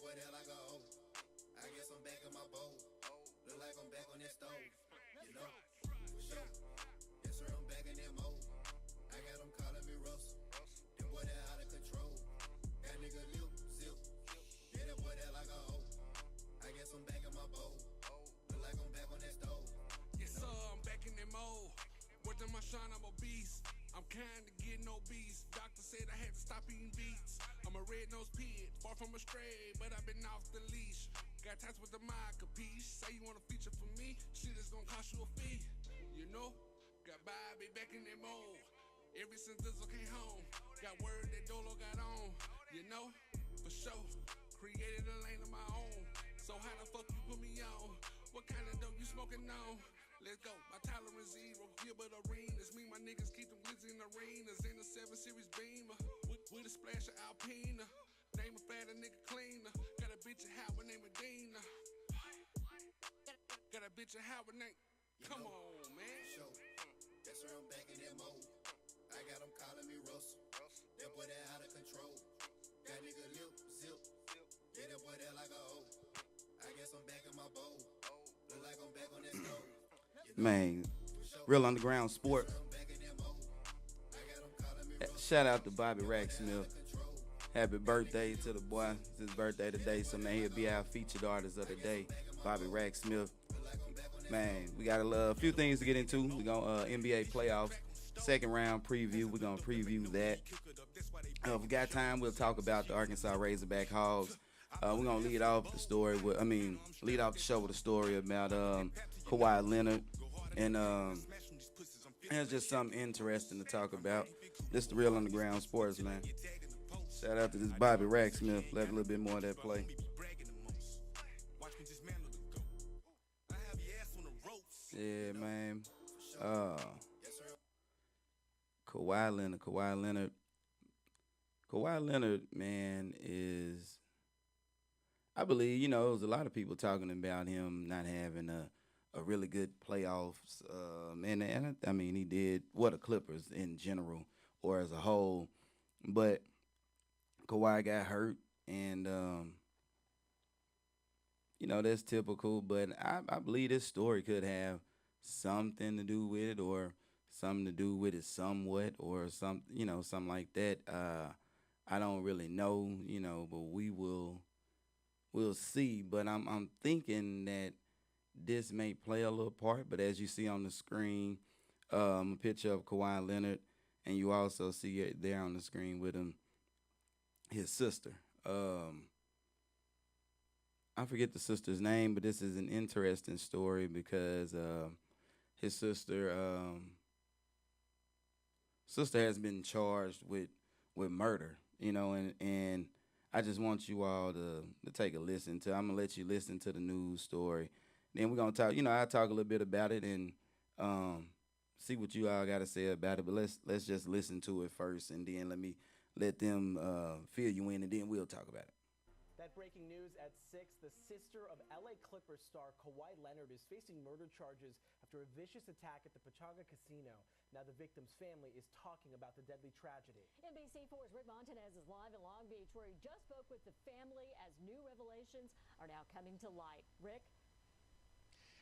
boy there like a hoe. I guess I'm back in my bowl. Look like I'm back on that stove. You know, for sure. Yes, sir, I'm back in that mode. I got them calling me Russell. That boy there out of control. That nigga lip, zip. Yeah, that boy there like a hoe. I guess I'm back in my bowl. Look like I'm back on that stove. Yes, sir, I'm back in that mode. Worth my shine, I'm obese. I'm kinda getting obese. Doctor said I had to stop eating beets. I'm a red-nosed pig, far from a stray, but I've been off the leash. Got ties with the mind, capiche? Say you want a feature for me? Shit is gonna cost you a fee. You know? Got Bobby back in that mode. Ever since Dizzle came home. Got word that Dolo got on. You know? For sure. Created a lane of my own. So how the fuck you put me on? What kind of dope you smoking on? Let's go, my tolerance zero, Gilbert Arenas. Me, my niggas keep them glitzy in arenas. In the 7 Series Beamer, with a splash of Alpina. Name a fatter nigga cleaner. Got a bitch of Howard named Medina. Got a bitch of Howard named. Come on, man. Show. Yes, sir, I'm back in that mode. I got them calling me Russell. That boy there out of control. That nigga lip, zip. Yeah, that boy there like a hoe. I guess I'm back in my bowl. Look like I'm back on that stove. Man, Real Underground Sport. Shout out to Bobby Racksmith. Happy birthday to the boy. It's his birthday today, so man, he'll be our featured artist of the day, Bobby Racksmith. Man, we got a few things to get into. We're going to NBA playoffs, second round preview. We're going to preview that. If we got time, we'll talk about the Arkansas Razorback Hogs. We're going to lead off the story with, lead off the show with a story about Kawhi Leonard. And there's just something interesting to talk about. This is the Real Underground Sports, man. Shout out to this Bobby Racksmith. Let a little bit more of that play. Yeah, man. Kawhi Leonard, man, is, I believe, there's a lot of people talking about him not having a really good playoffs. And I mean, he did what the Clippers in general or as a whole. But Kawhi got hurt, and, that's typical. But I believe this story could have something to do with it, or something to do with it somewhat, or something like that. I don't really know, but we'll see. But I'm thinking that this may play a little part. But as you see on the screen, a picture of Kawhi Leonard, and you also see it there on the screen with him, his sister. I forget the sister's name, but this is an interesting story because his sister has been charged with murder, and I just want you all to take a listen to. I'm gonna let you listen to the news story. Then we're gonna talk. I'll talk a little bit about it and see what you all got to say about it. But let's just listen to it first, and then let them fill you in, and then we'll talk about it. That breaking news at 6, the sister of LA Clippers star Kawhi Leonard is facing murder charges after a vicious attack at the Pechanga Casino. Now the victim's family is talking about the deadly tragedy. NBC4's Rick Montanez is live in Long Beach, where he just spoke with the family as new revelations are now coming to light. Rick?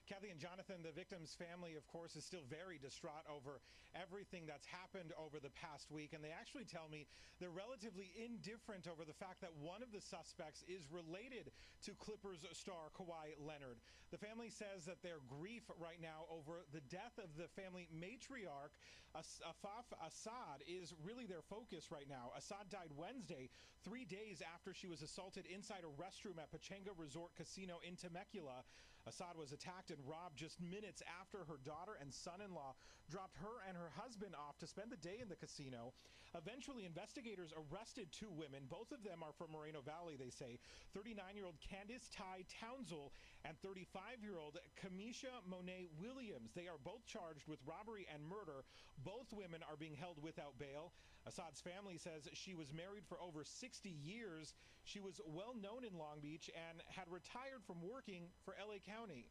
Kathy and Jonathan, the victim's family, of course, is still very distraught over everything that's happened over the past week. And they actually tell me they're relatively indifferent over the fact that one of the suspects is related to Clippers star Kawhi Leonard. The family says that their grief right now over the death of the family matriarch, Afaf Assad, is really their focus right now. Assad died Wednesday, 3 days after she was assaulted inside a restroom at Pechanga Resort Casino in Temecula. Assad was attacked and robbed just minutes after her daughter and son-in-law dropped her and her husband off to spend the day in the casino. Eventually, investigators arrested 2 women. Both of them are from Moreno Valley, they say. 39-year-old Candice Ty Townsell and 35-year-old Kamisha Monet Williams. They are both charged with robbery and murder. Both women are being held without bail. Assad's family says she was married for over 60 years. She was well known in Long Beach and had retired from working for LA County.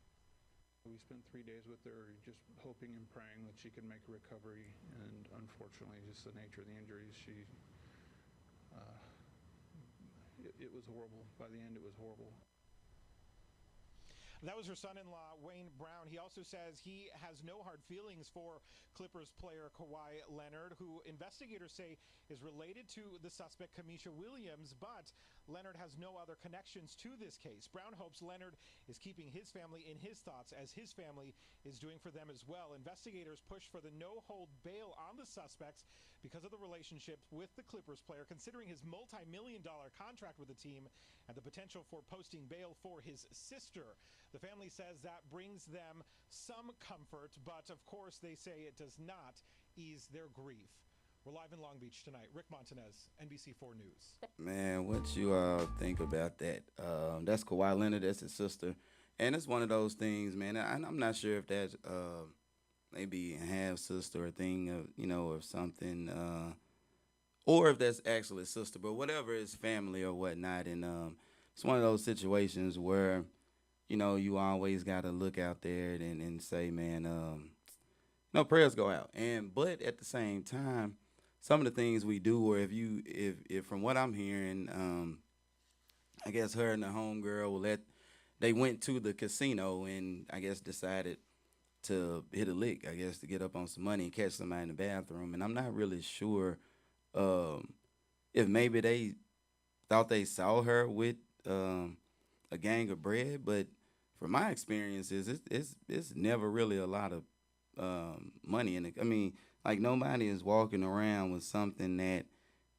We spent 3 days with her just hoping and praying that she could make a recovery, and unfortunately just the nature of the injuries, it was horrible. By the end, it was horrible. That was her son-in-law, Wayne Brown. He also says he has no hard feelings for Clippers player Kawhi Leonard, who investigators say is related to the suspect Kamisha Williams, but Leonard has no other connections to this case. Brown hopes Leonard is keeping his family in his thoughts, as his family is doing for them as well. Investigators push for the no-hold bail on the suspects because of the relationship with the Clippers player, considering his multi-million-dollar contract with the team and the potential for posting bail for his sister. The family says that brings them some comfort, but of course they say it does not ease their grief. We're live in Long Beach tonight. Rick Montanez, NBC4 News. Man, what you think about that? That's Kawhi Leonard. That's his sister. And it's one of those things, man. I'm not sure if that's maybe a half-sister or thing, or something. Or if that's actually a sister. But whatever is family or whatnot. And it's one of those situations where, you always got to look out there and say, man, prayers go out. But at the same time, some of the things we do, or if from what I'm hearing, I guess her and the homegirl they went to the casino and I guess decided to hit a lick, I guess, to get up on some money and catch somebody in the bathroom. And I'm not really sure if maybe they thought they saw her with a gang of bread, but from my experiences, it's never really a lot of money in it. I mean, like nobody is walking around with something that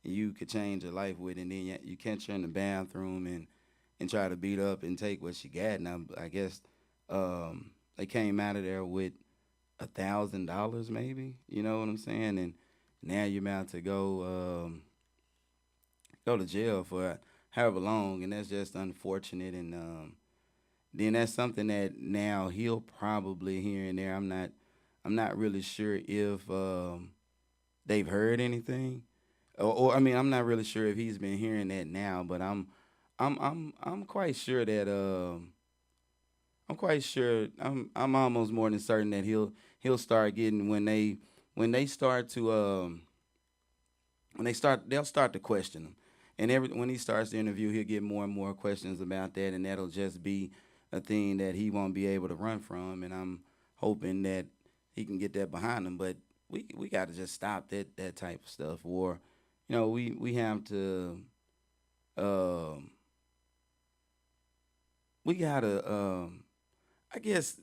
you could change your life with, and then you catch her in the bathroom and try to beat up and take what she got. And I guess they came out of there with $1,000 maybe. You know what I'm saying? And now you're about to go to jail for however long, and that's just unfortunate. And then that's something that now he'll probably here and there. I'm not really sure if they've heard anything, or I mean, I'm not really sure if he's been hearing that now. But I'm quite sure that I'm almost more than certain that he'll start getting they'll start to question him. And when he starts the interview, he'll get more and more questions about that, and that'll just be a thing that he won't be able to run from. And I'm hoping that he can get that behind him. But we got to just stop that type of stuff. Or, we have to we gotta I guess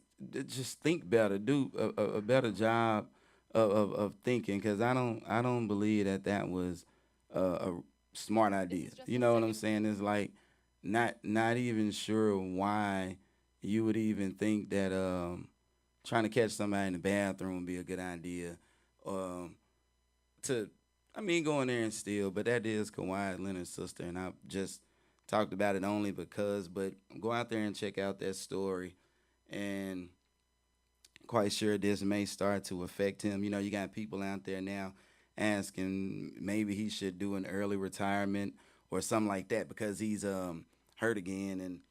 just think better, do a better job of thinking, because I don't believe that was a smart idea. You know what I'm saying? It's like not even sure why you would even think that trying to catch somebody in the bathroom would be a good idea. Go in there and steal. But that is Kawhi Leonard's sister, and I just talked about it only because. But go out there and check out that story, and quite sure this may start to affect him. You got people out there now asking maybe he should do an early retirement or something like that because he's hurt again. And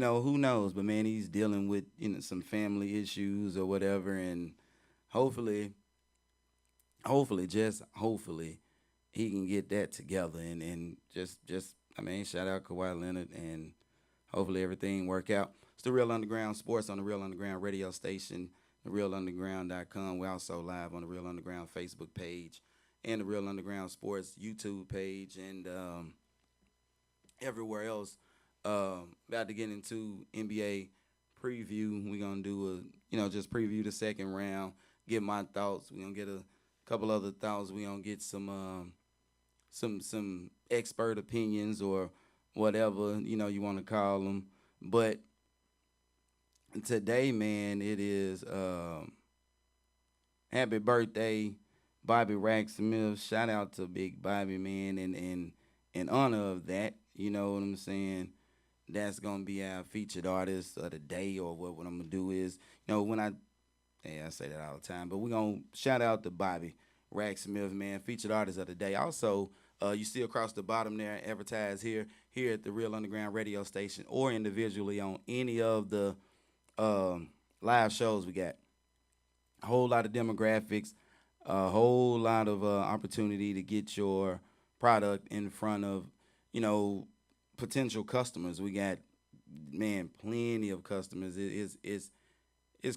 who knows, but man, he's dealing with some family issues or whatever, and hopefully he can get that together and just shout out Kawhi Leonard, and hopefully everything work out. It's the Real Underground Sports on the Real Underground radio station, therealunderground.com. We're also live on the Real Underground Facebook page and the Real Underground Sports YouTube page, and everywhere else. About to get into NBA preview. We're going to do just preview the second round, get my thoughts. We're going to get a couple other thoughts. We're going to get some expert opinions or whatever, you want to call them. But today, man, it is happy birthday, Bobby Rack Smith. Shout out to Big Bobby, man, and in honor of that, you know what I'm saying, that's going to be our featured artist of the day. Or what I'm going to do is, I say that all the time, but we're going to shout out to Bobby Rack Smith, man, featured artist of the day. Also, you see across the bottom there, advertise here at the Real Underground radio station, or individually on any of the live shows we got. A whole lot of demographics, a whole lot of opportunity to get your product in front of, potential customers. We got, man, plenty of customers. It's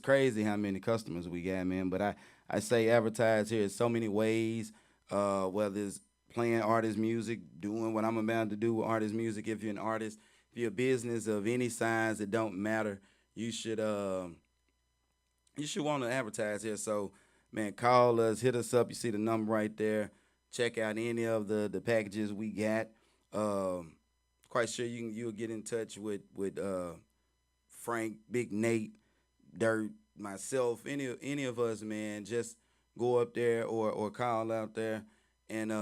crazy how many customers we got, man. But I say advertise here in so many ways, whether it's playing artist music, doing what I'm about to do with artist music. If you're an artist, if you're a business of any size, it don't matter. You should want to advertise here. So, man, call us, hit us up. You see the number right there. Check out any of the packages we got. Quite sure you'll get in touch with Frank, Big Nate, Dirt, myself, any of us, man. Just go up there or call out there and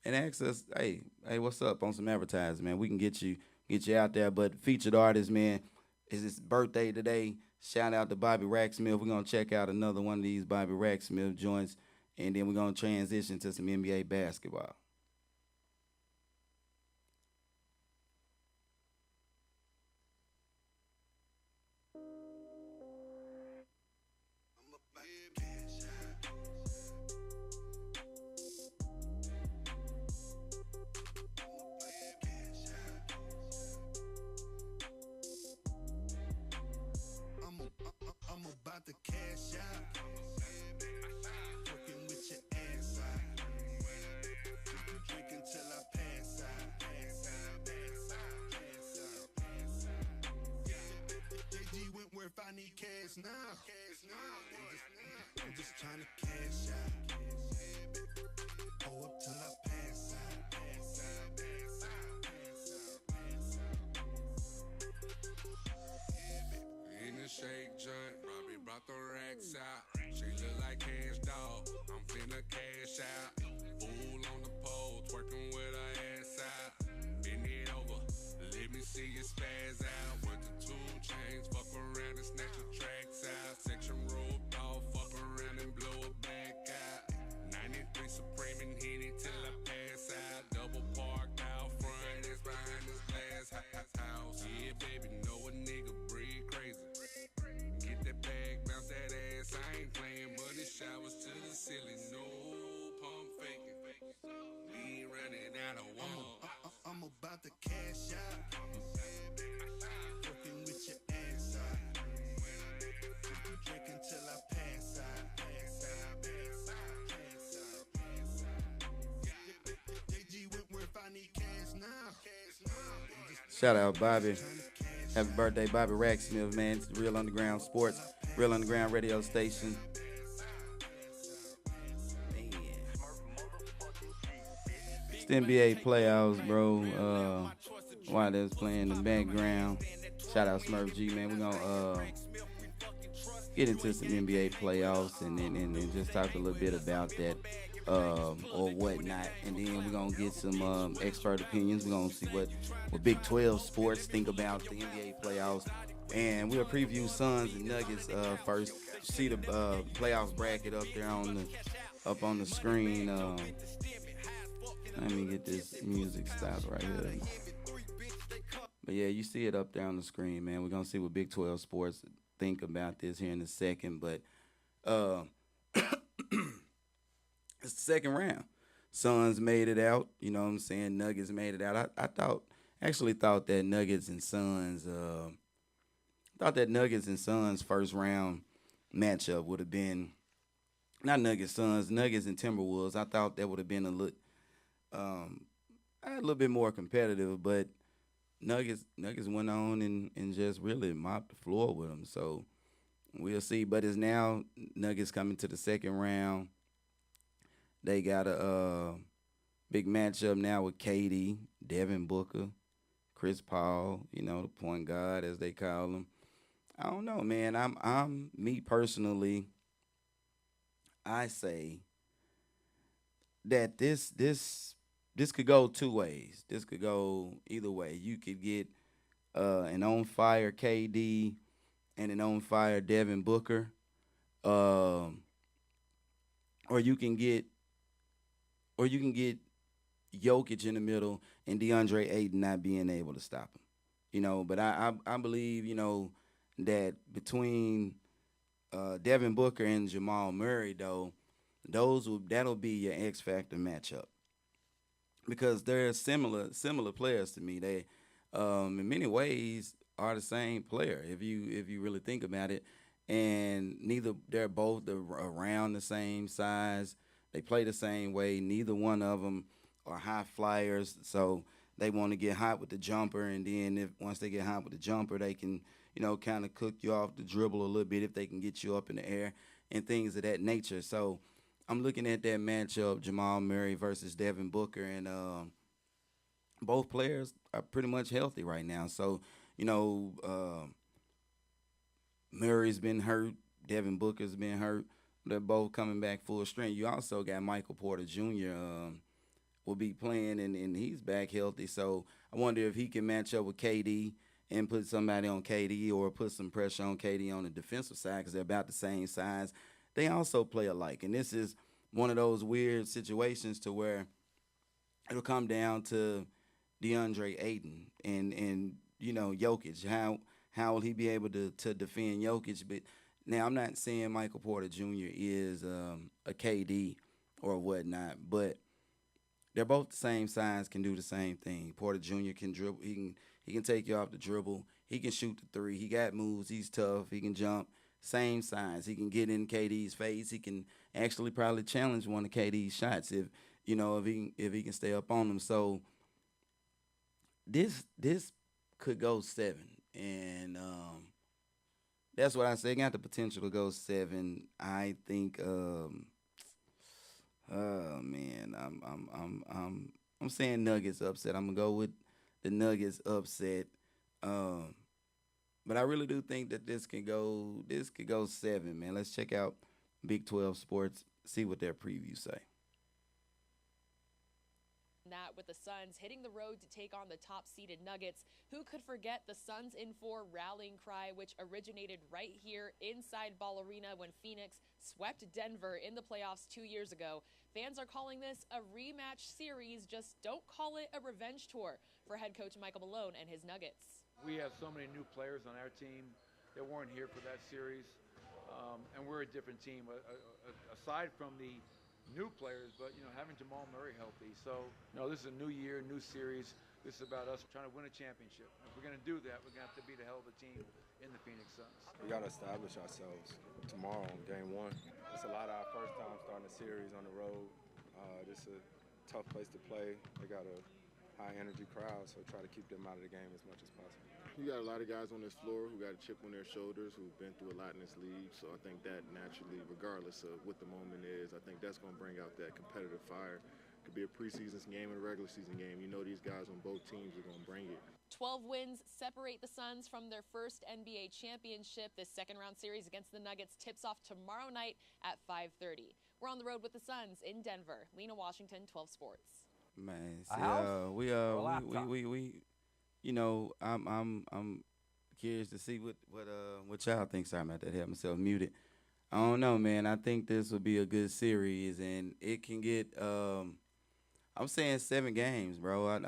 ask us, hey, what's up on some advertising, man. We can get you out there. But featured artist, man, is his birthday today. Shout out to Bobby Racksmith. We're gonna check out another one of these Bobby Racksmith joints, and then we're gonna transition to some NBA basketball. I'm about to cash out. Working with your ass out. Drinking till I pass out. JG Wentworth, I need cash now. I'm just trying to cash out. Pull up till I pass out. In the shake joint, Robbie brought the racks out. She look like cash dog, I'm finna cash out. Fool on the pole, twerking with her ass out. Bend it over, let me see you spaz out. With the 2 chains, fuck around and snatch your tracks out. Section roped off, fuck around and blow it back out. 93 Supreme and hit it till I pass out. Double parked out front, that's behind this glass house. Yeah, baby, know a nigga breathe crazy. Get that bag, bounce that ass. I ain't playing money showers to the ceiling. No pump faking. We ain't running out of one. I'm about to cash out. Working with your ass out. Drinking till I pass out. JG Wentworth, I need cash now. Shout out Bobby. Happy birthday, Bobby Racksmith, man. It's Real Underground Sports, Real Underground Radio Station. Man. It's the NBA playoffs, bro. While they was playing in the background. Shout out Smurf G, man. We're gonna get into some NBA playoffs and just talk a little bit about that. Or whatnot, and then we're gonna get some expert opinions. We're gonna see what Big 12 sports think about the NBA playoffs, and we'll preview Suns and Nuggets first. See the playoffs bracket up there on the screen. Let me get this music stopped right here. But yeah, you see it up there on the screen, man. We're gonna see what Big 12 sports think about this here in a second, but it's the second round. Suns made it out. You know what I'm saying? Nuggets made it out. I thought that Nuggets and Suns first round matchup would have been not Nuggets Suns, Nuggets and Timberwolves. I thought that would have been a little bit more competitive, but Nuggets went on and just really mopped the floor with them. So we'll see. But it's now Nuggets coming to the second round. They got a big matchup now with KD, Devin Booker, Chris Paul, the point guard as they call him. I don't know, man. I'm me personally, I say that this could go 2 ways. This could go either way. You could get an on fire KD and an on fire Devin Booker, or you can get Jokic in the middle and DeAndre Ayton not being able to stop him. But I believe, that between Devin Booker and Jamal Murray, though, that'll be your X Factor matchup. Because they're similar players to me. in many ways are the same player if you really think about it. And they're both around the same size. They play the same way. Neither one of them are high flyers, so they want to get hot with the jumper, and then if once they get hot with the jumper, they can kind of cook you off the dribble a little bit if they can get you up in the air and things of that nature. So I'm looking at that matchup, Jamal Murray versus Devin Booker, and both players are pretty much healthy right now. So, Murray's been hurt, Devin Booker's been hurt. They're both coming back full strength. You also got Michael Porter Jr. Will be playing, and he's back healthy. So I wonder if he can match up with KD and put somebody on KD or put some pressure on KD on the defensive side because they're about the same size. They also play alike, and this is one of those weird situations to where it'll come down to DeAndre Ayton and Jokic. How will he be able to defend Jokic? But now I'm not saying Michael Porter Jr. is a KD or whatnot, but they're both the same size, can do the same thing. Porter Jr. can dribble. He can take you off the dribble. He can shoot the three. He got moves. He's tough. He can jump. Same size. He can get in KD's face. He can actually probably challenge one of KD's shots if he can stay up on them. So this could go 7, and that's what I say. Got the potential to go 7. I think. Man, I'm saying Nuggets upset. I'm gonna go with the Nuggets upset. But I really do think that this could go 7, man. Let's check out Big 12 Sports, see what their previews say. That with the Suns hitting the road to take on the top-seeded Nuggets. Who could forget the Suns in 4 rallying cry, which originated right here inside Ball Arena when Phoenix swept Denver in the playoffs 2 years ago. Fans are calling this a rematch series. Just don't call it a revenge tour for head coach Michael Malone and his Nuggets. We have so many new players on our team that weren't here for that series, and we're a different team. Aside from the new players, but having Jamal Murray healthy. So this is a new year, new series. This is about us trying to win a championship. If we're going to do that, we're going to have to be the hell of a team in the Phoenix Suns. We got to establish ourselves tomorrow on game 1. It's a lot of our first time starting a series on the road. This is a tough place to play. They got a high energy crowd, so try to keep them out of the game as much as possible. You got a lot of guys on this floor who got a chip on their shoulders, who've been through a lot in this league. So I think that naturally, regardless of what the moment is, I think that's going to bring out that competitive fire. It could be a preseason game and a regular season game. These guys on both teams are going to bring it. 12 wins separate the Suns from their first NBA championship. This second-round series against the Nuggets tips off tomorrow night at 5:30. We're on the road with the Suns in Denver. Lena Washington, 12 Sports. Man, A house? we I'm curious to see what y'all think. Sorry about that. I had myself muted. I don't know, man. I think this will be a good series, and it can get. I'm saying 7 games, bro.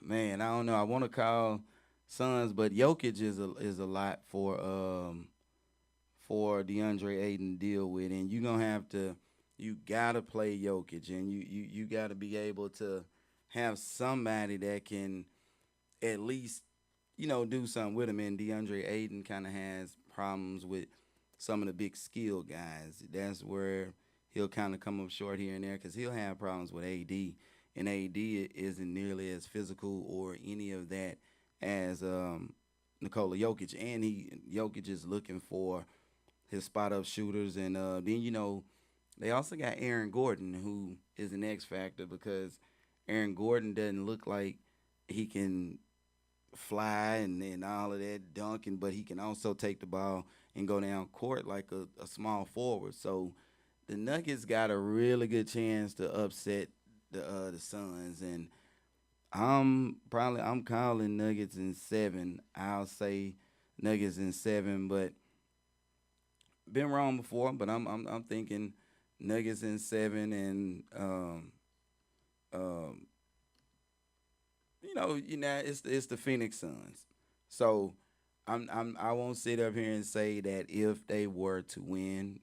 Man, I don't know. I want to call Suns, but Jokic is a lot for DeAndre Ayton to deal with, and you gotta play Jokic, and you gotta be able to have somebody that can at least do something with him. And DeAndre Ayton kind of has problems with some of the big skill guys. That's where he'll kind of come up short here and there because he'll have problems with AD, and AD isn't nearly as physical or any of that as Nikola Jokic, and Jokic is looking for his spot-up shooters. And then, they also got Aaron Gordon, who is an X factor because Aaron Gordon doesn't look like he can fly and all of that dunking, but he can also take the ball and go down court like a small forward. So the Nuggets got a really good chance to upset the Suns, and I'm calling Nuggets in 7. I'll say Nuggets in 7, but been wrong before. But I'm thinking Nuggets in 7, and it's the Phoenix Suns. So I won't sit up here and say that if they were to win,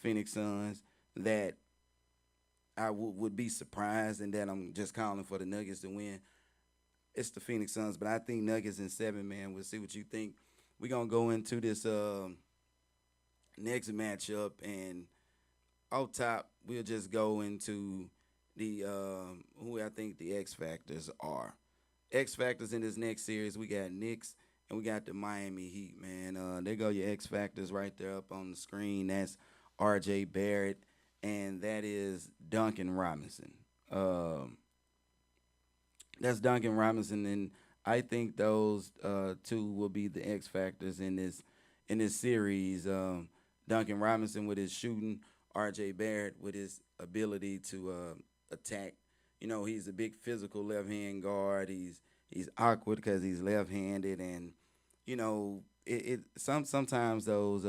Phoenix Suns, that I would be surprised, and that I'm just calling for the Nuggets to win. It's the Phoenix Suns, but I think Nuggets in 7, man. We'll see what you think. We're gonna go into this next matchup, and off top, we'll just go into the who I think the X factors are. X factors in this next series, we got Knicks and we got the Miami Heat, man. There go your X factors right there up on the screen. That's R.J. Barrett, and that is Duncan Robinson. That's Duncan Robinson, and I think those two will be the X factors in this series. Duncan Robinson with his shooting, R.J. Barrett with his ability to attack. You know, he's a big physical left-hand guard. He's awkward because he's left-handed, and you know, sometimes those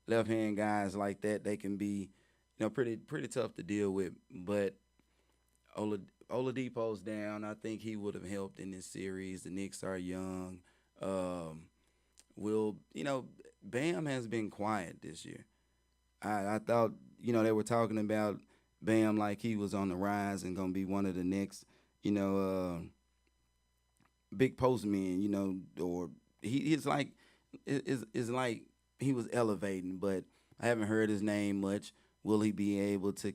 left-hand guys like that, they can be, you know, pretty tough to deal with. But Oladipo's down. I think he would have helped in this series. The Knicks are young. Bam has been quiet this year. I thought, you know, they were talking about Bam like he was on the rise and gonna be one of the next, you know, big postmen, you know, or it's like he was elevating, but I haven't heard his name much. Will he be able to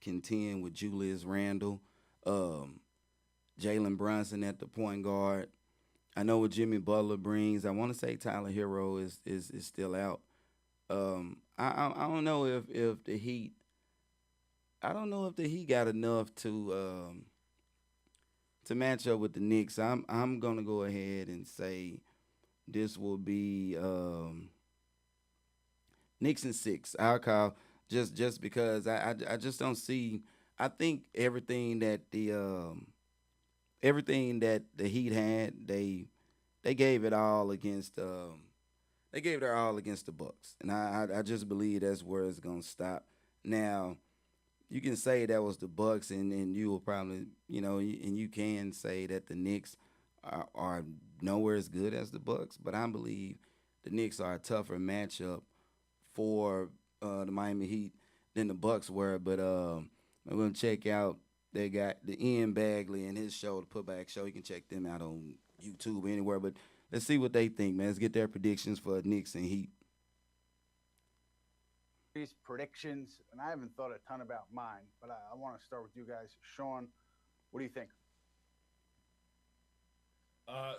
contend with Julius Randle, Jalen Brunson at the point guard? I know what Jimmy Butler brings. I want to say Tyler Hero is still out. I don't know if the Heat. I don't know if the Heat got enough to match up with the Knicks. I'm gonna go ahead and say this will be Knicks in 6. I'll call just because I just don't see. I think everything that the Heat had, they gave it all against the Bucks, and I just believe that's where it's gonna stop. Now, you can say that was the Bucks, and you will probably, you know, and you can say that the Knicks are nowhere as good as the Bucks, but I believe the Knicks are a tougher matchup for the Miami Heat than the Bucks were. But I'm gonna check out. They got the Ian Bagley and his show, the Putback Show. You can check them out on YouTube, anywhere. But let's see what they think, man. Let's get their predictions for Knicks and Heat. These predictions, and I haven't thought a ton about mine, but I want to start with you guys. Sean, what do you think?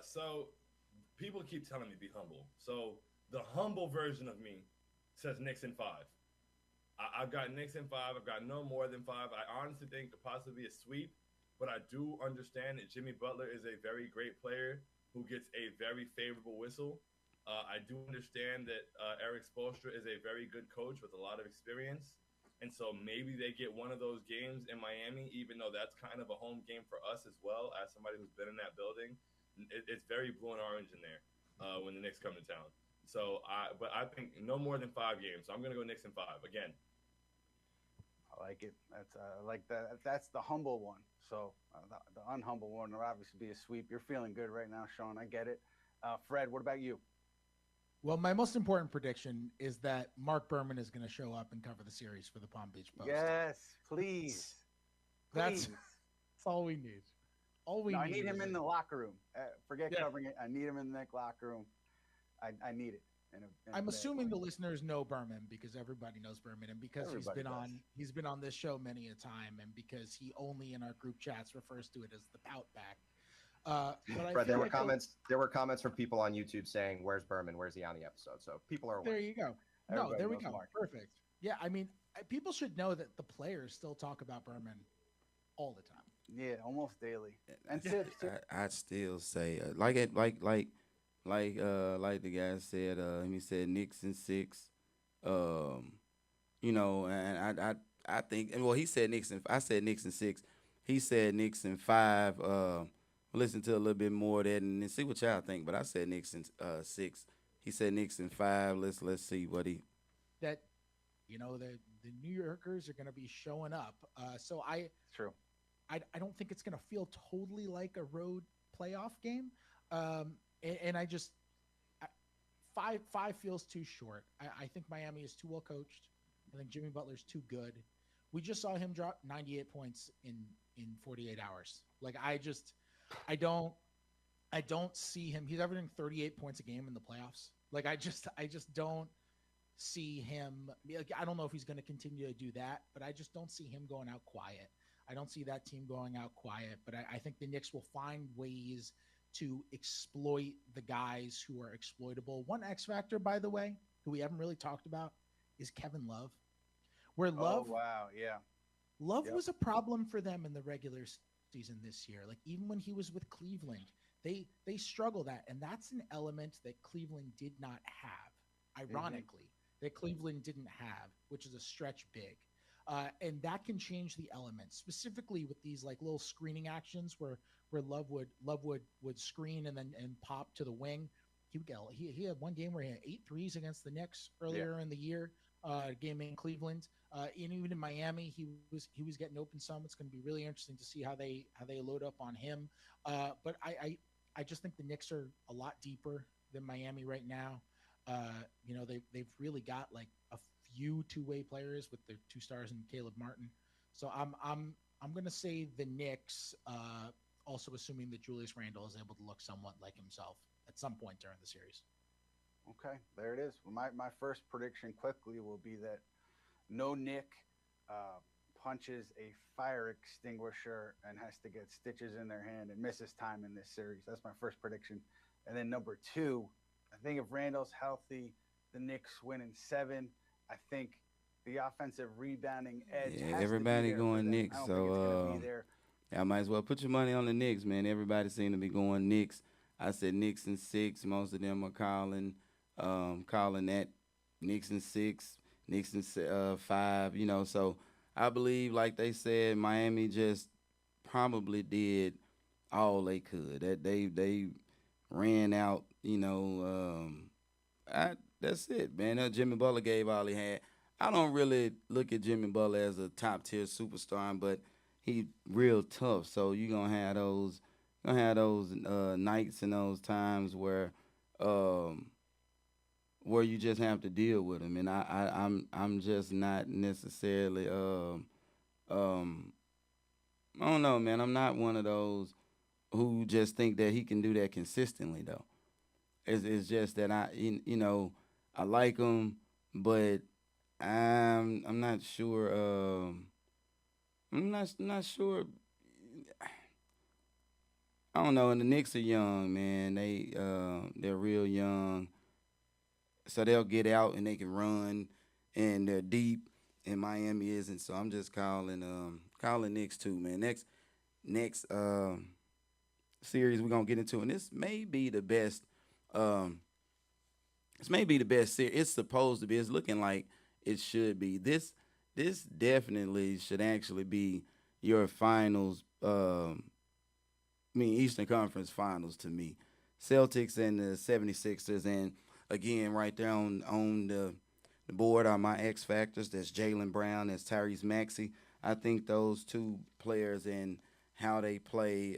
So people keep telling me be humble. So the humble version of me says Knicks in 5. I've got Knicks in 5. I've got no more than 5. I honestly think could possibly be a sweep, but I do understand that Jimmy Butler is a very great player who gets a very favorable whistle. I do understand that Eric Spoelstra is a very good coach with a lot of experience. And so maybe they get one of those games in Miami, even though that's kind of a home game for us as well, as somebody who's been in that building. It's very blue and orange in there when the Knicks come to town. So, but I think no more than 5 games. So I'm going to go Knicks in 5 again. I like it. That's like that. That's the humble one. So the unhumble one will obviously be a sweep. You're feeling good right now, Sean. I get it. Fred, what about you? Well, my most important prediction is that Mark Berman is going to show up and cover the series for the Palm Beach Post. Yes, please. That's all we need. I need him in the locker room. Forget covering it. I need him in the locker room. I need it. I'm assuming the listeners know Berman because everybody knows Berman, and because he's been on this show many a time, and because he only in our group chats refers to it as the pout back. Fred, there were comments from people on YouTube saying, "Where's Berman? Where's he on the episode?" So people are aware. There you go. There we go. Mark. Perfect. Yeah, I mean, people should know that the players still talk about Berman all the time. Yeah, almost daily. And I'd still say like the guy said. He said Knicks in 6. You know, and I think, and well, he said Knicks in. I said Knicks in 6. He said Knicks in 5. Listen to a little bit more of that and then see what y'all think. But I said Knicks in 6. He said Knicks in 5. Let's see what he. That, you know, the New Yorkers are going to be showing up. True. I don't think it's going to feel totally like a road playoff game. And I just 5 feels too short. I think Miami is too well coached. I think Jimmy Butler's too good. We just saw him drop 98 points in 48 hours. Like I don't see him. He's averaging 38 points a game in the playoffs. Like I just don't see him. Like, I don't know if he's going to continue to do that, but I just don't see him going out quiet. I don't see that team going out quiet, but I think the Knicks will find ways to exploit the guys who are exploitable. One X factor, by the way, who we haven't really talked about, is Kevin Love. Where Love, Love was a problem for them in the regular season this year. Like even when he was with Cleveland, they struggled at, and that's an element that Cleveland did not have. Ironically, that Cleveland didn't have, which is a stretch big. And that can change the element, specifically with these like little screening actions where Love would screen and pop to the wing. He had one game where he had 8 threes against the Knicks earlier in the year, game in Cleveland. And even in Miami, he was getting open some. It's going to be really interesting to see how they load up on him. But I just think the Knicks are a lot deeper than Miami right now. They've really got like a few two-way players with their 2 stars and Caleb Martin. So I'm going to say the Knicks, also assuming that Julius Randle is able to look somewhat like himself at some point during the series. Okay, there it is. Well, my first prediction quickly will be that no Nick punches a fire extinguisher and has to get stitches in their hand and misses time in this series. That's my first prediction. And then number 2, I think if Randall's healthy, the Knicks win in 7. I think the offensive rebounding edge. Yeah, everybody going Knicks, so I might as well put your money on the Knicks, man. Everybody seem to be going Knicks. I said Knicks in 6. Most of them are calling that Knicks in 6, Knicks in 5. So I believe, like they said, Miami just probably did all they could. That they ran out. That's it, man. Jimmy Butler gave all he had. I don't really look at Jimmy Butler as a top-tier superstar, but he real tough. So you're gonna have those nights and those times where you just have to deal with him. And I'm just not necessarily I don't know, man. I'm not one of those who just think that he can do that consistently, though. It's just that I like him, but I'm not sure. I'm not sure. I don't know. And the Knicks are young, man. They're real young, so they'll get out and they can run, and they're deep. And Miami isn't. So I'm just calling Knicks too, man. Next series we're gonna get into, and this may be the best. This may be the best series. It's supposed to be. It's looking like it should be. This definitely should actually be your finals. Eastern Conference Finals to me. Celtics and the 76ers, and again, right there on the board are my X factors. That's Jaylen Brown, that's Tyrese Maxey. I think those 2 players and how they play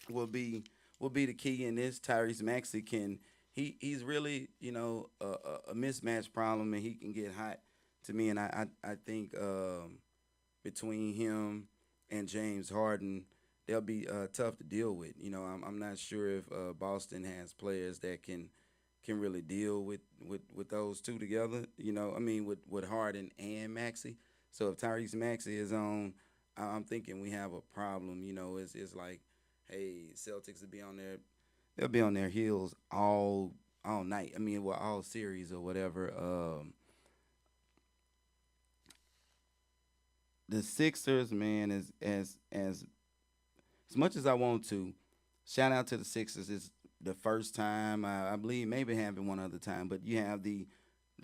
will be the key in this. Tyrese Maxey he's really a mismatch problem, and he can get hot to me. And I think between him and James Harden, they'll be tough to deal with. I'm not sure if Boston has players that can really deal with those 2 together. With Harden and Maxey. So if Tyrese Maxey is on, I'm thinking we have a problem. It's like, hey, Celtics will be on there. They'll be on their heels all night. All series or whatever. The Sixers, man, is as much as I want to, shout out to the Sixers. It's the first time, I believe, maybe happened one other time, but you have the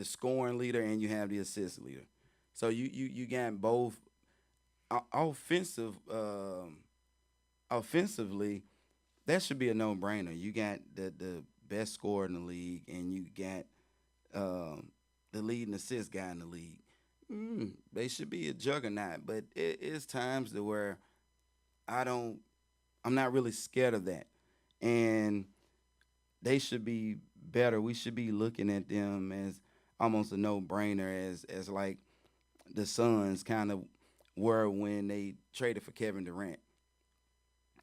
scoring leader and you have the assist leader. So you got both offensively. That should be a no-brainer. You got the best scorer in the league, and you got the leading assist guy in the league. They should be a juggernaut, but it's times to where I'm not really scared of that. And they should be better. We should be looking at them as almost a no-brainer, as like the Suns kind of were when they traded for Kevin Durant.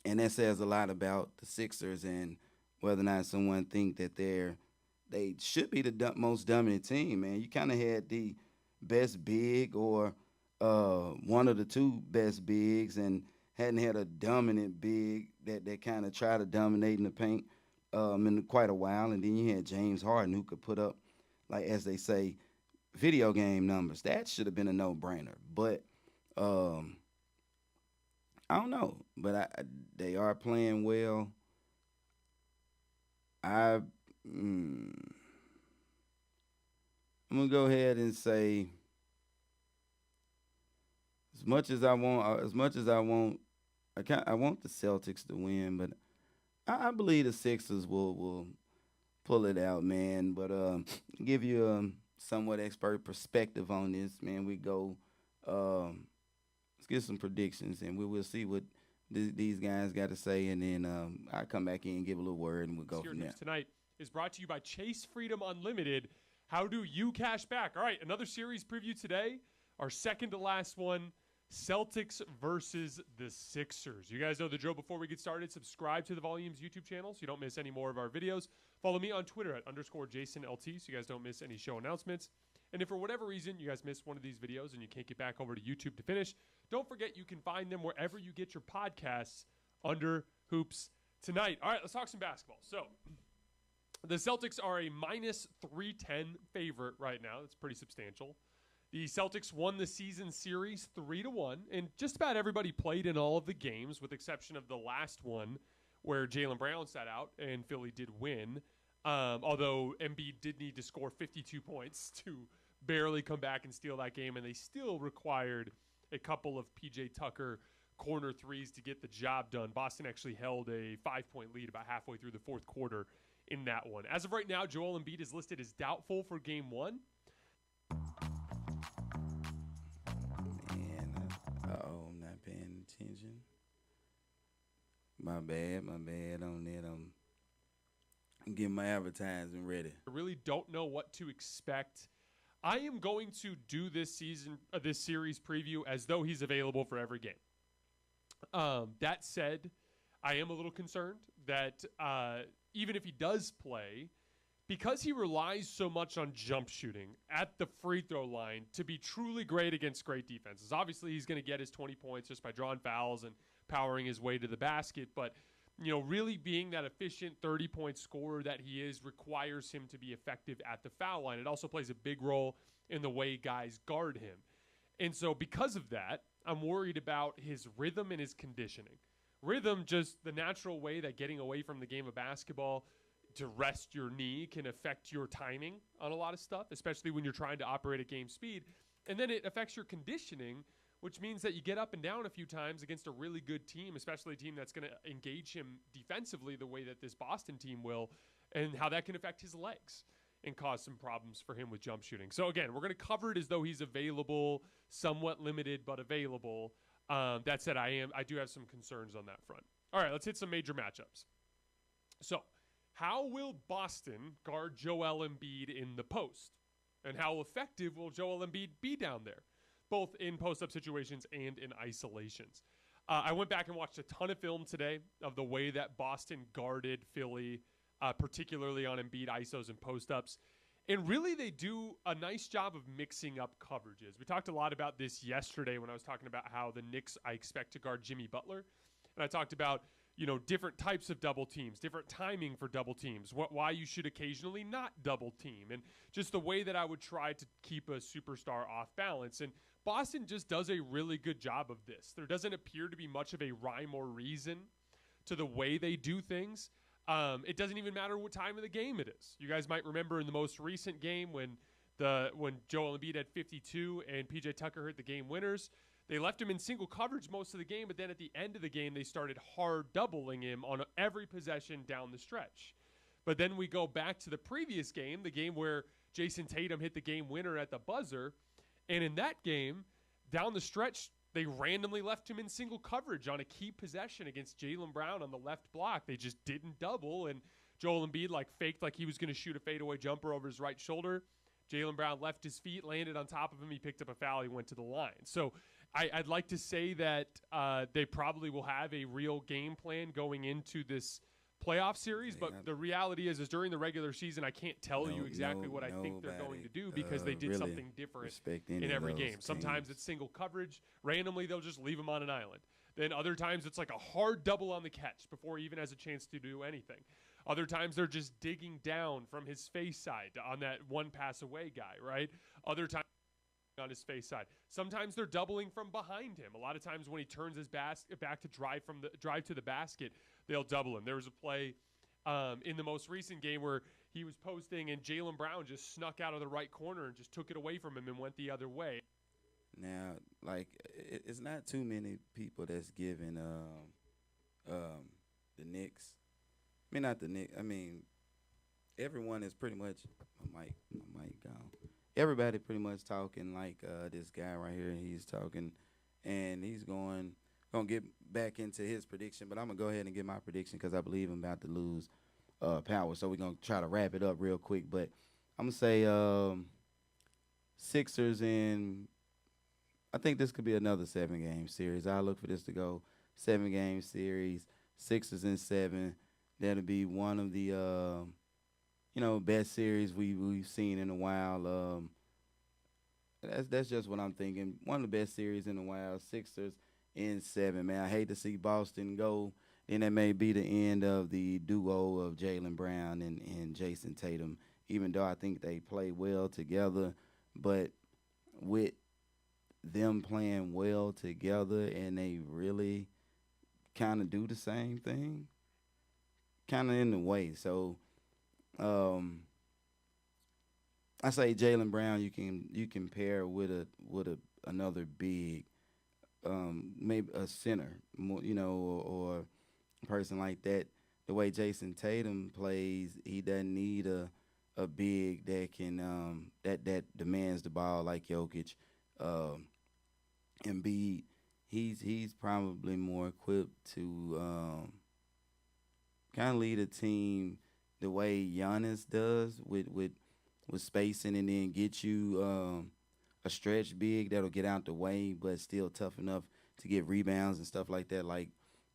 And that says a lot about the Sixers and whether or not someone think that they should be the most dominant team, man. You kind of had the best big or one of the two best bigs and hadn't had a dominant big that kind of tried to dominate in the paint in quite a while. And then you had James Harden who could put up, like as they say, video game numbers. That should have been a no-brainer. But I don't know. But they are playing well. I'm gonna go ahead and say, I want the Celtics to win, but I believe the Sixers will pull it out, man. But give you a somewhat expert perspective on this, man. We go, let's get some predictions, and we will see what these guys got to say, and then I'll come back in and give a little word, and we'll go from there. Tonight is brought to you by Chase Freedom Unlimited. How do you cash back? All right, another series preview today, our second to last one, Celtics versus the Sixers. You guys know the drill. Before we get started, subscribe to the Volumes YouTube channel so you don't miss any more of our videos. Follow me on Twitter at @JasonLT so you guys don't miss any show announcements. And if for whatever reason you guys missed one of these videos and you can't get back over to YouTube to finish, don't forget you can find them wherever you get your podcasts under Hoops Tonight. All right, let's talk some basketball. So the Celtics are a -310 favorite right now. That's pretty substantial. The Celtics won the season series 3-1, and just about everybody played in all of the games, with exception of the last one where Jaylen Brown sat out and Philly did win. Although Embiid did need to score 52 points to barely come back and steal that game, and they still required a couple of P.J. Tucker corner threes to get the job done. Boston actually held a 5-point lead about halfway through the fourth quarter in that one. As of right now, Joel Embiid is listed as doubtful for game one. I'm not paying attention. My bad on that. I'm getting my advertising ready. I really don't know what to expect. I am going to do this series preview as though he's available for every game. That said, I am a little concerned that even if he does play, because he relies so much on jump shooting at the free throw line to be truly great against great defenses. Obviously, he's going to get his 20 points just by drawing fouls and powering his way to the basket. But, really being that efficient 30-point scorer that he is requires him to be effective at the foul line. It also plays a big role in the way guys guard him. And so because of that, I'm worried about his rhythm and his conditioning. Rhythm, just the natural way that getting away from the game of basketball to rest your knee can affect your timing on a lot of stuff, especially when you're trying to operate at game speed. And then it affects your conditioning, which means that you get up and down a few times against a really good team, especially a team that's going to engage him defensively the way that this Boston team will, and how that can affect his legs and cause some problems for him with jump shooting. So again, we're going to cover it as though he's available, somewhat limited, but available. That said, I do have some concerns on that front. All right, let's hit some major matchups. So how will Boston guard Joel Embiid in the post? And how effective will Joel Embiid be down there, both in post-up situations and in isolations? I went back and watched a ton of film today of the way that Boston guarded Philly, particularly on Embiid isos and post-ups. And really, they do a nice job of mixing up coverages. We talked a lot about this yesterday when I was talking about how the Knicks, I expect to guard Jimmy Butler. And I talked about, different types of double teams, different timing for double teams, why you should occasionally not double team, and just the way that I would try to keep a superstar off balance. And Boston just does a really good job of this. There doesn't appear to be much of a rhyme or reason to the way they do things. It doesn't even matter what time of the game it is. You guys might remember in the most recent game when Joel Embiid had 52 and PJ Tucker hit the game winners, they left him in single coverage most of the game, but then at the end of the game, they started hard doubling him on every possession down the stretch. But then we go back to the previous game, the game where Jason Tatum hit the game winner at the buzzer, and in that game, down the stretch, they randomly left him in single coverage on a key possession against Jaylen Brown on the left block. They just didn't double, and Joel Embiid faked like he was going to shoot a fadeaway jumper over his right shoulder, Jaylen Brown left his feet, landed on top of him. He picked up a foul. He went to the line. So I'd like to say that they probably will have a real game plan going into this playoff series, but the reality is during the regular season, I can't tell you exactly what I think they're going to do because they did really something different any in of every those game. Sometimes teams. it's single coverage. Randomly, they'll just leave him on an island. Then other times it's like a hard double on the catch before he even has a chance to do anything. Other times they're just digging down from his face side on that one pass away guy, right? Other times on his face side. Sometimes they're doubling from behind him. A lot of times when he turns his back to drive to the basket, they'll double him. There was a play in the most recent game where he was posting and Jaylen Brown just snuck out of the right corner and just took it away from him and went the other way. Now, like, it's not too many people that's giving the Knicks. I mean, not the Knicks. I mean, everyone is pretty much my mic gone. Everybody pretty much talking like this guy right here. He's talking, and he's gonna get back into his prediction. But I'm gonna go ahead and get my prediction because I believe I'm about to lose power. So we're gonna try to wrap it up real quick. But I'm gonna say Sixers, and I think this could be another 7-game series. I look for this to go 7-game series, Sixers in 7. That'll be one of the best series we've seen in a while. That's just what I'm thinking. One of the best series in a while. Sixers in 7. Man, I hate to see Boston go. Then that may be the end of the duo of Jaylen Brown and Jason Tatum. Even though I think they play well together, but with them playing well together and they really kind of do the same thing, kind of in the way. So I say Jaylen Brown you can pair with another big, maybe a center, or a person like that. The way Jason Tatum plays, he doesn't need a big that can that demands the ball like Jokic. Embiid, he's probably more equipped to kind of lead a team the way Giannis does with spacing and then get you a stretch big that'll get out the way but still tough enough to get rebounds and stuff like that, like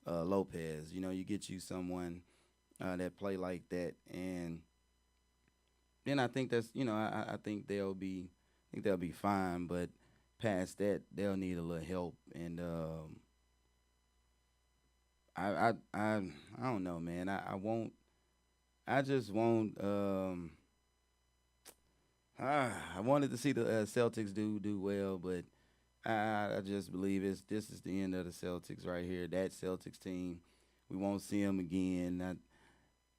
Lopez. You get you someone that play like that, and then I think that's I think they'll be fine, but past that they'll need a little help, and I don't know, man. I just won't. I wanted to see the Celtics do well, but I just believe this is the end of the Celtics right here. That Celtics team, we won't see them again.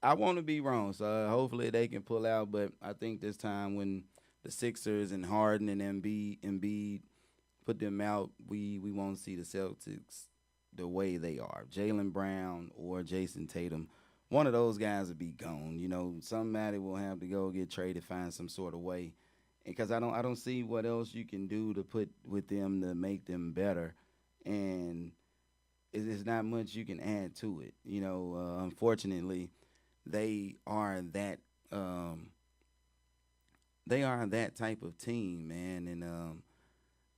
I want to be wrong, so hopefully they can pull out. But I think this time when the Sixers and Harden and Embiid put them out, we won't see the Celtics the way they are. Jaylen Brown or Jason Tatum, one of those guys will be gone. Somebody will have to go get traded, find some sort of way, because I don't see what else you can do to put with them to make them better, and it's not much you can add to it. Unfortunately, they are that type of team, man, and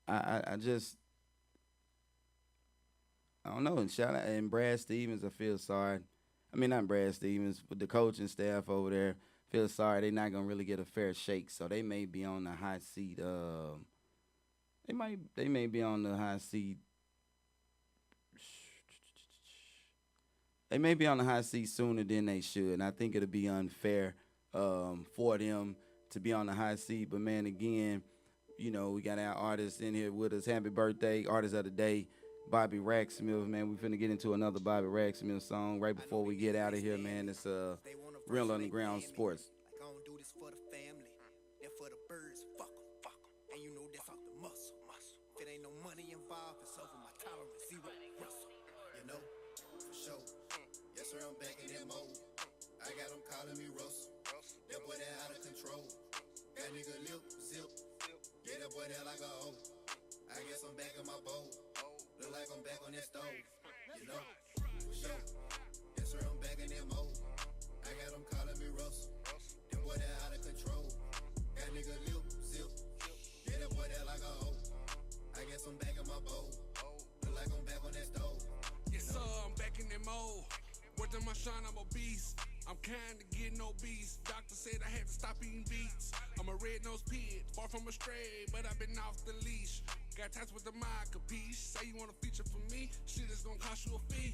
I don't know. And Brad Stevens, I feel sorry. I mean, not Brad Stevens, but the coaching staff over there feel sorry. They're not gonna really get a fair shake, so they may be on the hot seat. They may be on the hot seat. They may be on the hot seat sooner than they should, and I think it'll be unfair for them to be on the hot seat. But man, again, we got our artists in here with us. Happy birthday, artist of the day, Bobby Racksmith, man. We finna get into another Bobby Racksmith song right before we get out of here, man. It's Real Underground Sports. Like I don't do this for the family, and for the birds, fuck 'em. And that's off the muscle. If it ain't no money involved, it's over my tolerance, zero Russell. For sure. Yes, sir, I'm back in that mode. I got them calling me Russell. That boy that out of control. That nigga lip, zip. Yeah, that boy that like a hoe. I guess I'm back in my bowl. Look like I'm back on that stove. For sure. Yes, sir, I'm back in that mode. I got them calling me Russell. That boy that out of control. That nigga lip, in my shine, I'm a beast. I'm kinda getting obese. Doctor said I had to stop eating beets. I'm a red-nosed pig, far from a stray, but I've been off the leash. Got ties with the mic, capiche? Say you want a feature for me? Shit is gonna cost you a fee.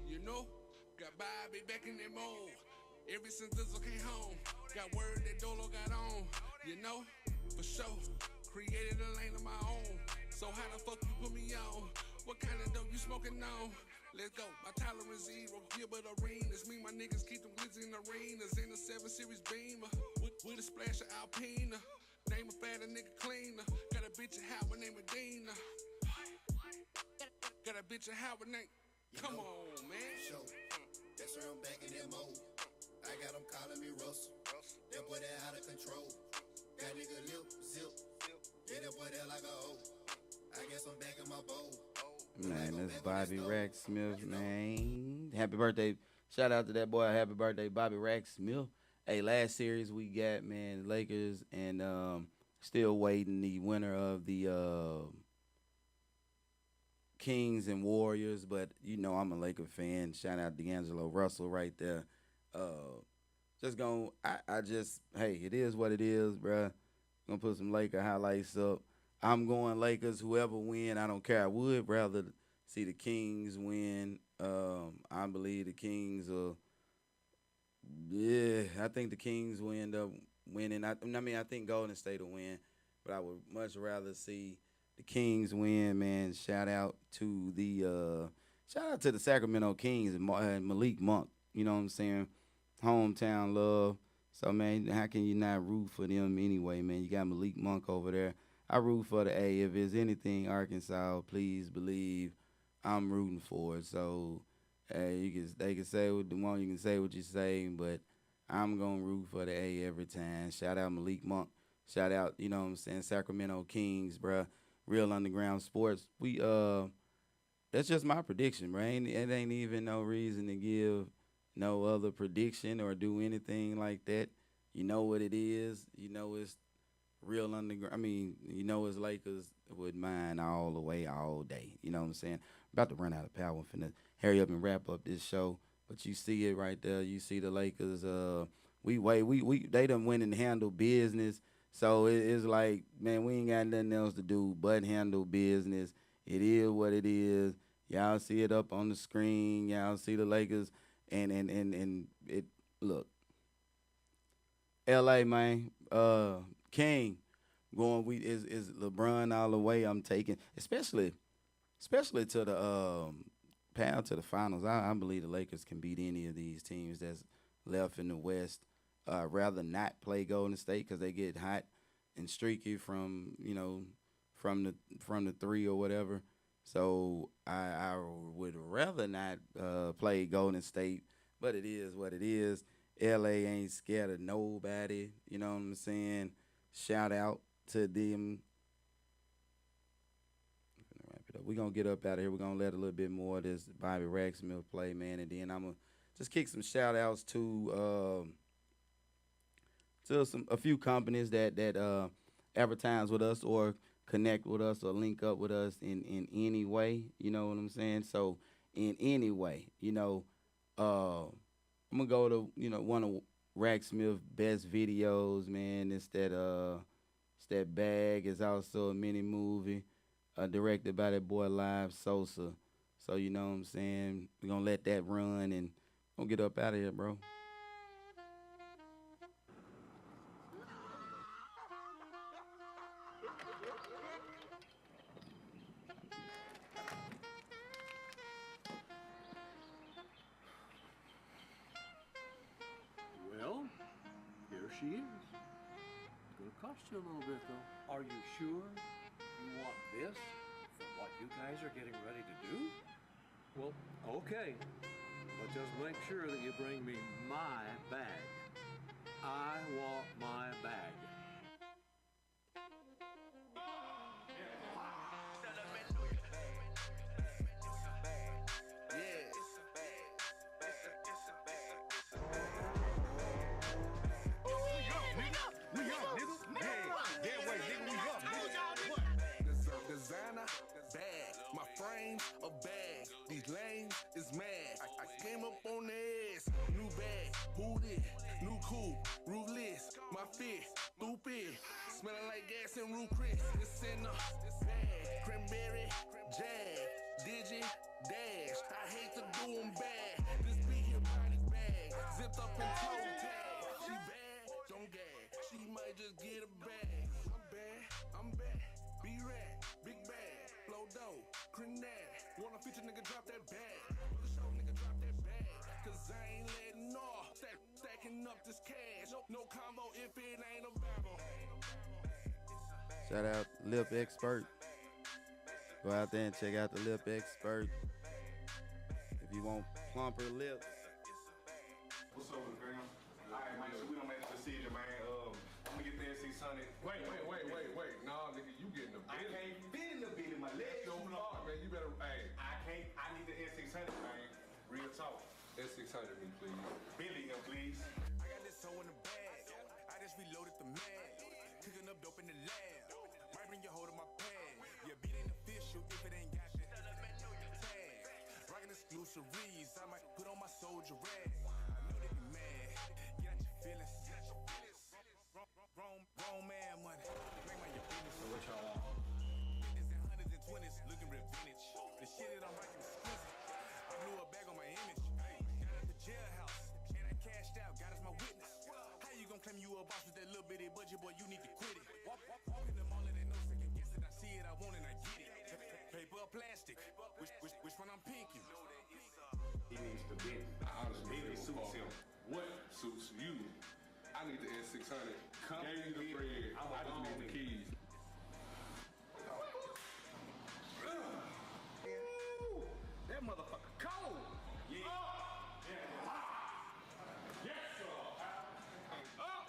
You know, got Bobby back in that mold. Ever since Dizzle came home, got word that Dolo got on. You know, for sure, created a lane of my own. So how the fuck you put me on? What kind of dope you smoking on? Let's go, my tolerance zero, Gilbert Arenas. Me, my niggas keep them glitz in arenas. In a 7 Series Beamer, with a splash of Alpina. Name a fatter nigga cleaner. Got a bitch a Howard named Medina. Got a bitch a Howard named. Come on, man. Show. That's where I'm back in that mode. I got them calling me Russell. That boy that out of control. Got nigga lip zip. Yeah, that boy that like a hoe. I guess I'm back in my bowl. Man, that's Bobby Rack Smith, man. Happy birthday. Shout out to that boy. Happy birthday, Bobby Rack Smith. Hey, last series we got, man, Lakers, and still waiting the winner of the Kings and Warriors. But, you know, I'm a Laker fan. Shout out D'Angelo Russell right there. Hey, it is what it is, bruh. Gonna put some Laker highlights up. I'm going Lakers. Whoever win, I don't care. I would rather see the Kings win. I believe the Kings will. Yeah, I think the Kings will end up winning. I think Golden State will win, but I would much rather see the Kings win. Man, shout out to the Sacramento Kings and Malik Monk. You know what I'm saying? Hometown love. So man, how can you not root for them anyway, man? You got Malik Monk over there. I root for the A. If it's anything Arkansas, please believe I'm rooting for it. So, they can say what they want, you can say what you say, but I'm gonna root for the A every time. Shout out Malik Monk. Shout out, you know what I'm saying, Sacramento Kings, bruh. Real Underground Sports. That's just my prediction, bruh. It ain't even no reason to give no other prediction or do anything like that. You know what it is. You know it's Real Underground. You know it's Lakers with mine all the way, all day. You know what I'm saying? About to run out of power. I'm finna hurry up and wrap up this show. But you see it right there. You see the Lakers. They done went and handle business. So it's like, man, we ain't got nothing else to do but handle business. It is what it is. Y'all see it up on the screen. Y'all see the Lakers and it look. LA, man. King going is LeBron all the way. I'm taking, especially to the path to the finals. I believe the Lakers can beat any of these teams that's left in the West. Rather not play Golden State because they get hot and streaky from the three or whatever. So I would rather not play Golden State, but it is what it is. LA ain't scared of nobody. You know what I'm saying? Shout out to them. Wrap it up. We're going to get up out of here. We're going to let a little bit more of this Bobby Rack Smith play, man. And then I'm going to just kick some shout outs to a few companies that advertise with us or connect with us or link up with us in any way. You know what I'm saying? So in any way, I'm going to go to, one of Rack Smith best videos, man. It's that Bag. It's also a mini movie directed by that boy Live Sosa. So you know what I'm saying? We're gonna let that run and gonna get up out of here, bro. Well, here she is. It's gonna cost you a little bit, though. Are you sure you want this for what you guys are getting ready to do? Well, okay. But just make sure that you bring me my bag. I want my bag. A bag, these lanes is mad. I came up on the edge, Who this? New coupe, roofless, my fit, stupid. Smelling like gas and Rue Chris. It's in the bag. Cranberry, Jag, Digi, Dash. I hate to do them bad. This be here body bag. Zipped up and toe tag. She bad, don't gag. She might just get a bag. I'm bad. B-Rat, big bag. Blow dough, grenade. Wanna feature nigga drop that bag. Wanna show nigga drop that bag. Cause I ain't letting off. Stacking up this cash. No combo if it ain't a battle. Shout out Lip Expert. Go out there and check out the Lip Expert. If you want plumper lips. What's up with the fam? Alright, man, so we done made the decision, man. I'm gonna get the NC600. Wait. Nah, nigga, you getting the I can't fit in the beat in my legs. Yo, fuck, man, you better, hey. I need the N600, man. Real talk. S600 me, please. Billy, please. I got this hoe in the bag. I just reloaded the mag. Cooking up dope in the lab. Might bring your hoe to my pad. Your beat ain't official if it ain't got shit. Tag. Rockin' exclusives. I might put on my soldier rag. I know they be mad. Get out your feelings. Grown man money. Make my your business. So what y'all want? Fifties and hundreds and twenties. Looking real vintage. The shit that I'm rocking is exquisite. I blew a bag on my image. Got out the jailhouse. And I cashed out. God is my witness. How you gonna claim you a boss with that little bitty budget, boy? You need to quit it. Walk in the mall and ain't no second guess it. I see it, I want it, I get it. Paper or plastic. Which one I'm pinking? He needs to be. I honestly It suits him. What suits you? I need the S600. Gave you the bread. I just need the keys. That motherfucker cold. Yeah. Yes, sir.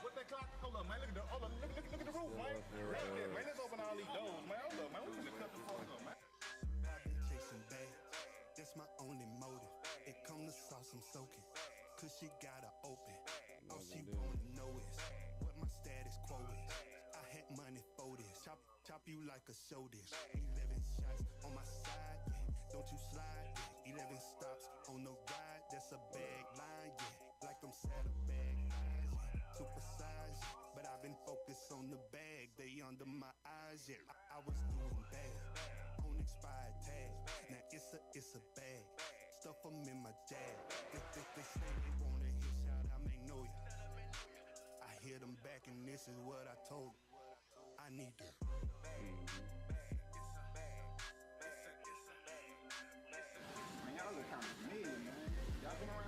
What that clock? Hold on, man. Look at the roof, man. Man, let's open all these doors, man. Hold up, man. We finna cut the fuck up, man. I've been chasing bags. That's my only motive. It come to sauce I'm soaking. Cause she gotta open. All she wanna know is what my status quo is. I had money for this. Chop you like a show dish. 11 shots on my side, yeah. Don't you slide, yeah. 11 stops on the ride. That's a bag line, yeah. Like them saddlebag eyes, yeah. Super size, yeah. But I've been focused on the bag. They under my eyes, yeah. I was doing bad on expired tags. Now it's a bag. Stuff them in my jag. They say they want a hit shot, I may know ya. I hear them back and this is what I told them. I need to. Man, y'all look kind of familiar, man. Y'all been around